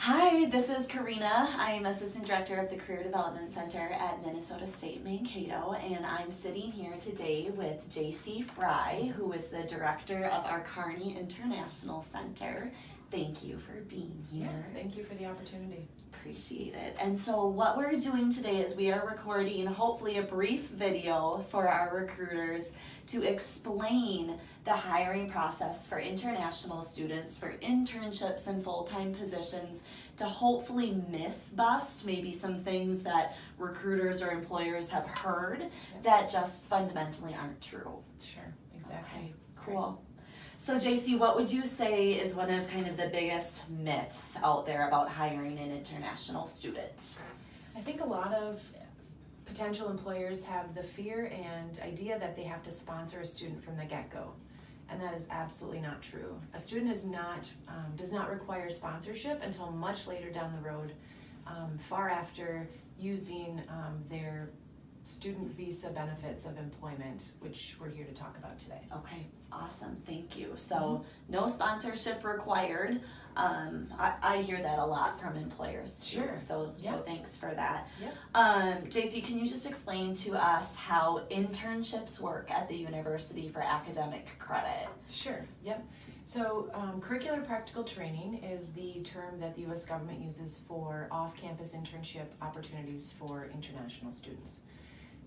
Hi, this is Karina. I'm Assistant Director of the Career Development Center at Minnesota State Mankato, and I'm sitting here today with JC Fry, who is the Director of our Kearney International Center. Thank you for being here. Yeah, thank you for the opportunity. Appreciate it. And so what we're doing today is we are recording hopefully a brief video for our recruiters to explain the hiring process for international students, for internships and full-time positions, to hopefully myth bust maybe some things that recruiters or employers have heard that just fundamentally aren't true. Sure, exactly. Okay, cool. So JC, what would you say is one of kind of the biggest myths out there about hiring an international student? I think a lot of potential employers have the fear and idea that they have to sponsor a student from the get-go, and that is absolutely not true. A student does not require sponsorship until much later down the road, far after using their student visa benefits of employment, which we're here to talk about today. Okay, awesome, thank you. So no sponsorship required. I hear that a lot from employers too. Sure. So thanks for that. Yeah. JC, can you just explain to us how internships work at the university for academic credit? Sure, yep. So Curricular Practical Training is the term that the U.S. government uses for off-campus internship opportunities for international students.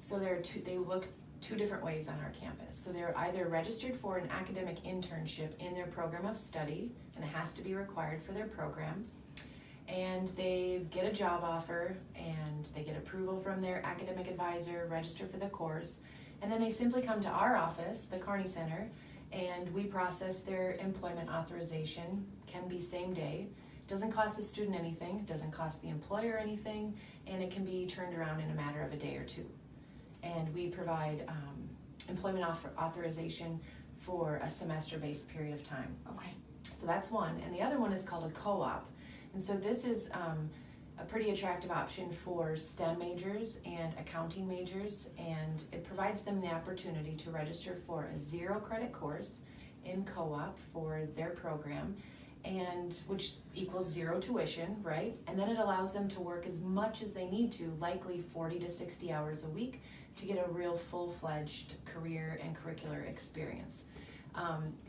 So they look two different ways on our campus. So they're either registered for an academic internship in their program of study, and it has to be required for their program, and they get a job offer and they get approval from their academic advisor, register for the course, and then they simply come to our office, the Kearney Center, and we process their employment authorization. Can be same day. Doesn't cost the student anything, doesn't cost the employer anything, and it can be turned around in a matter of a day or two. And we provide employment authorization for a semester-based period of time. Okay. So that's one. And the other one is called a co-op. And so this is a pretty attractive option for STEM majors and accounting majors, and it provides them the opportunity to register for a 0-credit course in co-op for their program, and which equals 0 tuition, right? And then it allows them to work as much as they need to, likely 40 to 60 hours a week, to get a real full-fledged career and curricular experience.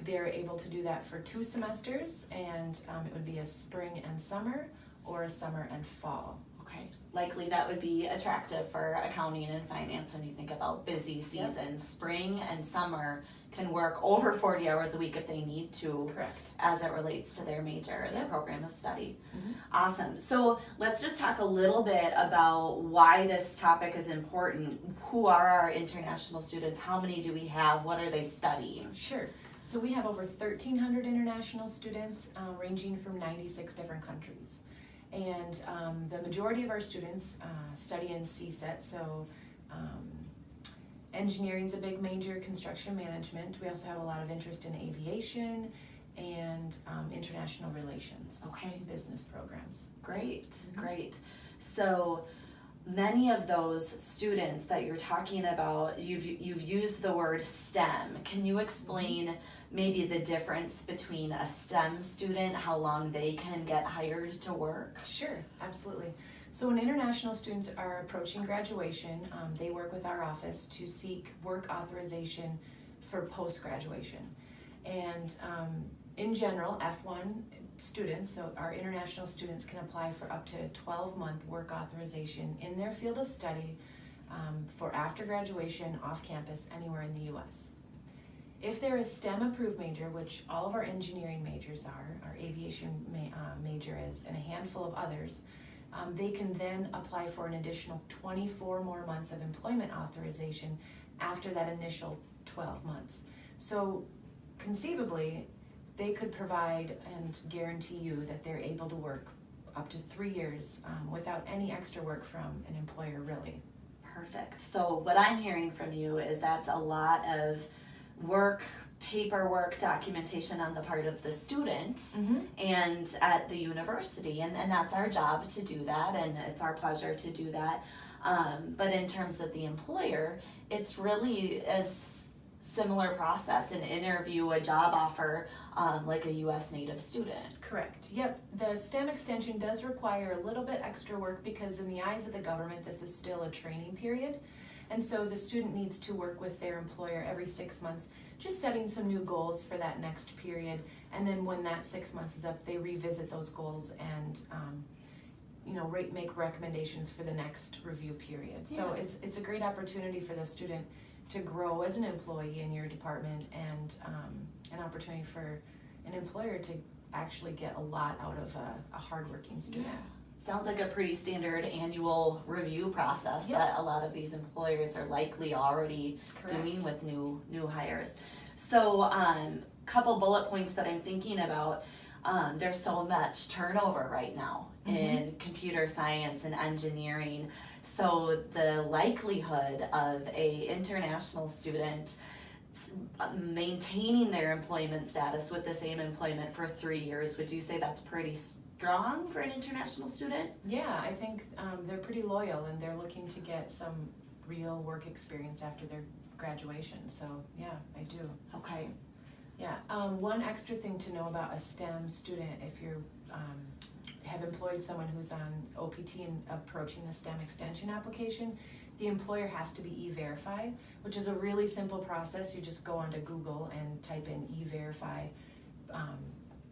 They're able to do that for 2 semesters, and it would be a spring and summer, or a summer and fall. Okay. Likely that would be attractive for accounting and finance when you think about busy seasons. Yep. Spring and summer can work over 40 hours a week if they need to. Correct. As it relates to their major, their program of study. Mm-hmm. Awesome. So let's just talk a little bit about why this topic is important. Who are our international students? How many do we have? What are they studying? Sure. So we have over 1,300 international students ranging from 96 different countries. And the majority of our students study in CSET, so engineering is a big major, construction management. We also have a lot of interest in aviation and international relations. Okay. Business programs. Great, great. So many of those students that you're talking about, you've used the word STEM. Can you explain maybe the difference between a STEM student, how long they can get hired to work? Sure, absolutely. So when international students are approaching graduation, they work with our office to seek work authorization for post-graduation. And in general, F1 students, so our international students, can apply for up to 12-month work authorization in their field of study for after graduation off campus anywhere in the U.S. If they're a STEM approved major, which all of our engineering majors are, our aviation major is, and a handful of others, they can then apply for an additional 24 more months of employment authorization after that initial 12 months. So conceivably, they could provide and guarantee you that they're able to work up to 3 years without any extra work from an employer, really. Perfect. So what I'm hearing from you is that's a lot of work, paperwork, documentation on the part of the student and at the university, and that's our job to do that, and it's our pleasure to do that. But in terms of the employer, it's really as similar process, an interview, a job offer, like a U.S. native student. Correct. Yep. The STEM extension does require a little bit extra work because in the eyes of the government, this is still a training period. And so the student needs to work with their employer every 6 months, just setting some new goals for that next period. And then when that 6 months is up, they revisit those goals and make recommendations for the next review period. So it's a great opportunity for the student to grow as an employee in your department, and an opportunity for an employer to actually get a lot out of a hardworking student. Yeah. Sounds like a pretty standard annual review process that a lot of these employers are likely already doing with new hires. So couple bullet points that I'm thinking about. There's so much turnover right now in computer science and engineering. So the likelihood of a international student maintaining their employment status with the same employment for 3 years, would you say that's pretty strong for an international student? Yeah, I think they're pretty loyal and they're looking to get some real work experience after their graduation. So yeah, I do. Okay. Yeah, one extra thing to know about a STEM student, if you have employed someone who's on OPT and approaching the STEM extension application, the employer has to be E-Verify, which is a really simple process. You just go onto Google and type in E-Verify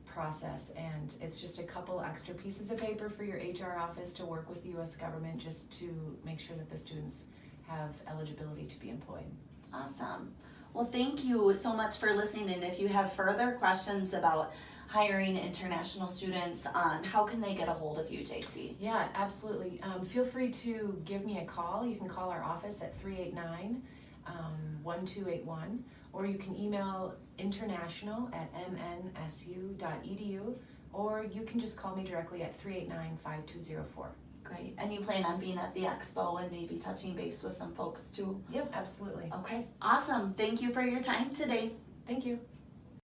process, and it's just a couple extra pieces of paper for your HR office to work with the U.S. government just to make sure that the students have eligibility to be employed. Awesome. Well, thank you so much for listening, and if you have further questions about hiring international students, how can they get a hold of you, JC? Yeah, absolutely. Feel free to give me a call. You can call our office at 389-1281, or you can email international@mnsu.edu, or you can just call me directly at 389-5204. Great. And you plan on being at the expo and maybe touching base with some folks too? Yep, absolutely. Okay. Awesome. Thank you for your time today. Thank you.